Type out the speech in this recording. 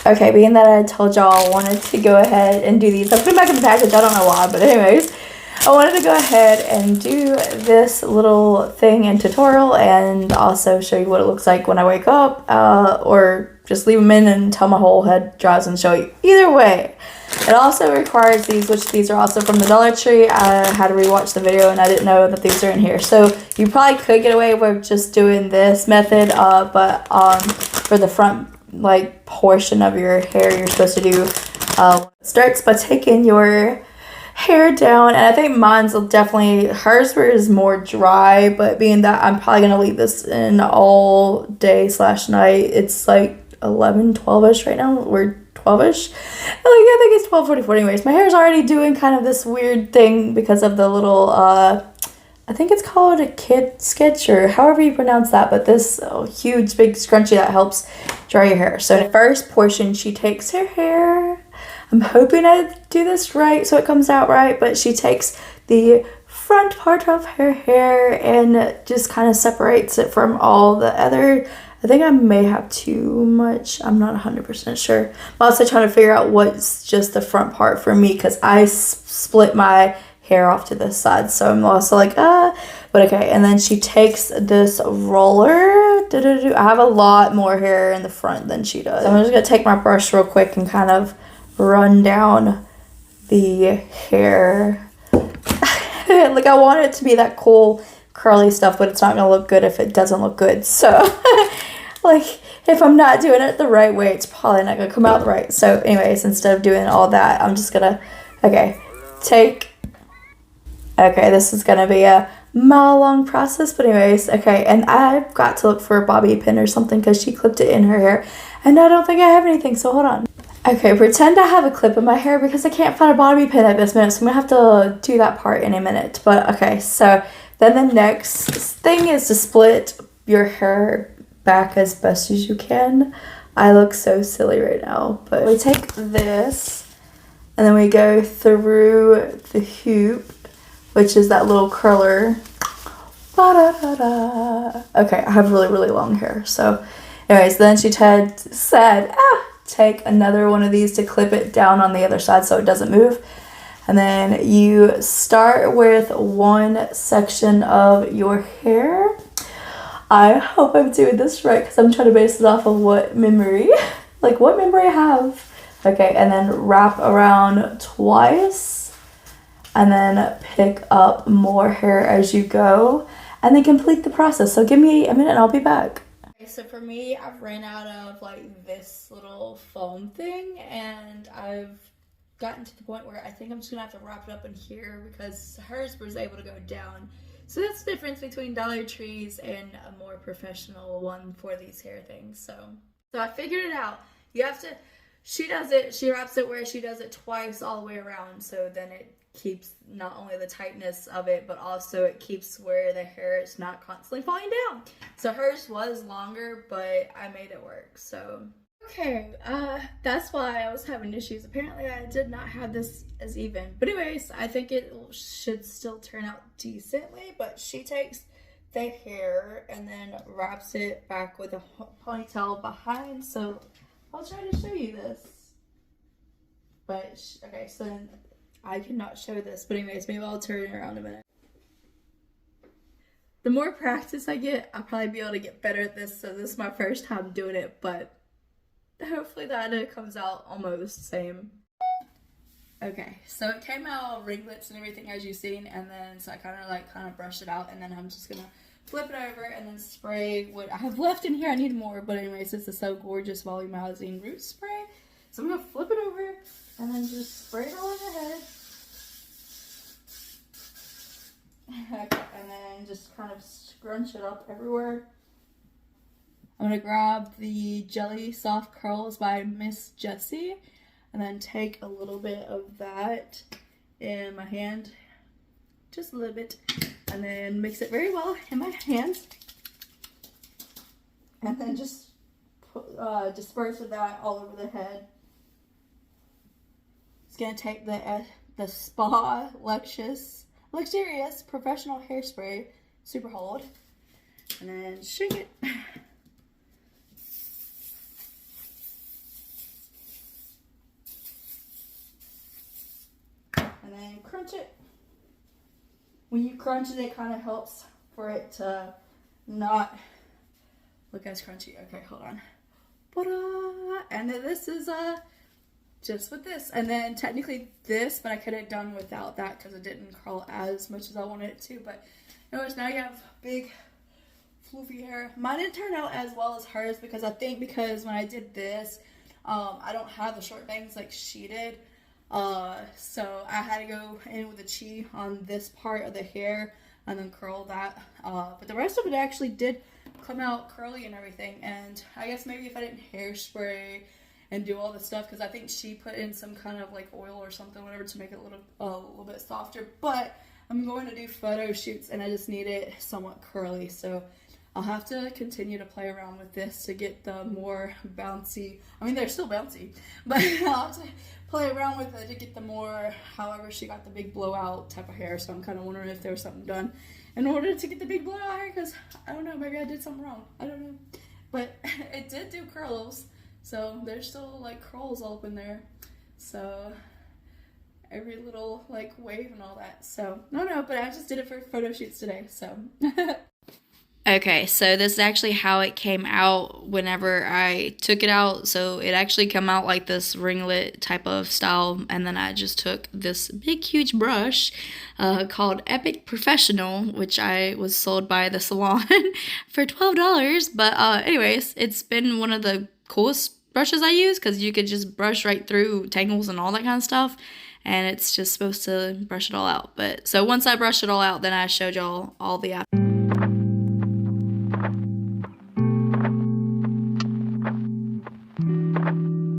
Okay, being that I told y'all I wanted to go ahead and do these. I'm putting them back in the package. I don't know why, but anyways. I wanted to go ahead and do this little thing and tutorial and also show you what it looks like when I wake up, or just leave them in until my whole head dries and show you. Either way, it also requires these, which these are also from the Dollar Tree. I had to rewatch the video and I didn't know that these are in here. So you probably could get away with just doing this method, but for the front like portion of your hair, you're supposed to do starts by taking your hair down, and I think mine's will definitely, hers is more dry, but being that I'm probably gonna leave this in all day / night, it's like 11-12ish right now, or 12ish, I think it's 12:44. Anyways, my hair's already doing kind of this weird thing because of the little I think it's called a kid sketch or however you pronounce that, but this huge big scrunchie that helps dry your hair. So the first portion, she takes her hair, I'm hoping I do this right so it comes out right, but she takes the front part of her hair and just kind of separates it from all the other. I think I may have too much. I'm not 100% sure. I'm also trying to figure out what's just the front part for me because I split my hair off to this side. So I'm also like, but okay. And then she takes this roller. I have a lot more hair in the front than she does. So I'm just going to take my brush real quick and kind of run down the hair. Like I want it to be that cool curly stuff, but it's not gonna look good if it doesn't look good. So like if I'm not doing it the right way, it's probably not gonna come out right. So anyways, instead of doing all that, I'm just gonna this is gonna be a mile long process, but anyways, okay. And I've got to look for a bobby pin or something because she clipped it in her hair and I don't think I have anything, so hold on. Okay, pretend I have a clip in my hair because I can't find a bobby pin at this minute, so I'm gonna have to do that part in a minute. But okay, so then the next thing is to split your hair back as best as you can. I look so silly right now, but we take this and then we go through the hoop, which is that little curler. Okay, I have really, really long hair. So anyways, then she said, take another one of these to clip it down on the other side so it doesn't move. And then you start with one section of your hair. I hope I'm doing this right because I'm trying to base it off of what memory I have. Okay, and then wrap around twice and then pick up more hair as you go and then complete the process. So give me a minute and I'll be back. So for me, I've ran out of like this little foam thing and I've gotten to the point where I think I'm just gonna have to wrap it up in here because hers was able to go down. So that's the difference between Dollar Trees and a more professional one for these hair things. So I figured it out. You have to, she wraps it where she does it twice all the way around, so then it keeps not only the tightness of it, but also it keeps where the hair is not constantly falling down. So hers was longer, but I made it work. So okay, that's why I was having issues. Apparently I did not have this as even, but anyways, I think it should still turn out decently. But she takes the hair and then wraps it back with a ponytail behind. So I'll try to show you this, but okay, so then I cannot show this, but anyways, maybe I'll turn it around a minute. The more practice I get, I'll probably be able to get better at this, so this is my first time doing it, but hopefully that comes out almost same. Okay, so it came out ringlets and everything as you've seen, and then so I kind of brushed it out, and then I'm just gonna flip it over and then spray what I have left in here. I need more, but anyways, this is So Gorgeous Volumizing Root Spray. So I'm gonna flip it over and then just spray it all on your head. Okay, and then just kind of scrunch it up everywhere. I'm gonna grab the Jelly Soft Curls by Miss Jessie and then take a little bit of that in my hand, just a little bit, and then mix it very well in my hands, and then just disperse of that all over the head. It's gonna take the Spa Luxurious Professional Hairspray Super Hold, and then shake it. crunch it. When you crunch it, it kind of helps for it to not look as crunchy. Okay, hold on. Ta-da! And then this is just with this. And then technically this, but I could have done without that because it didn't curl as much as I wanted it to. But anyways, now you have big floofy hair. Mine didn't turn out as well as hers because I think because when I did this, I don't have the short bangs like she did. So I had to go in with a chi on this part of the hair and then curl that. But the rest of it actually did come out curly and everything. And I guess maybe if I didn't hairspray and do all the stuff, because I think she put in some kind of like oil or something, whatever, to make it a little bit softer. But I'm going to do photo shoots and I just need it somewhat curly, so I'll have to continue to play around with this to get the more bouncy. I mean, they're still bouncy, but I'll have to play around with it to get the more, however she got the big blowout type of hair. So I'm kind of wondering if there was something done in order to get the big blowout hair, because I don't know, maybe I did something wrong. I don't know, but it did do curls. So there's still like curls all up in there. So every little like wave and all that. So no, but I just did it for photo shoots today. So okay, so this is actually how it came out whenever I took it out. So it actually came out like this ringlet type of style, and then I just took this big huge brush called Epic Professional, which I was sold by the salon for $12. But anyways, it's been one of the coolest brushes I use because you could just brush right through tangles and all that kind of stuff, and it's just supposed to brush it all out. But so once I brushed it all out, then I showed y'all all the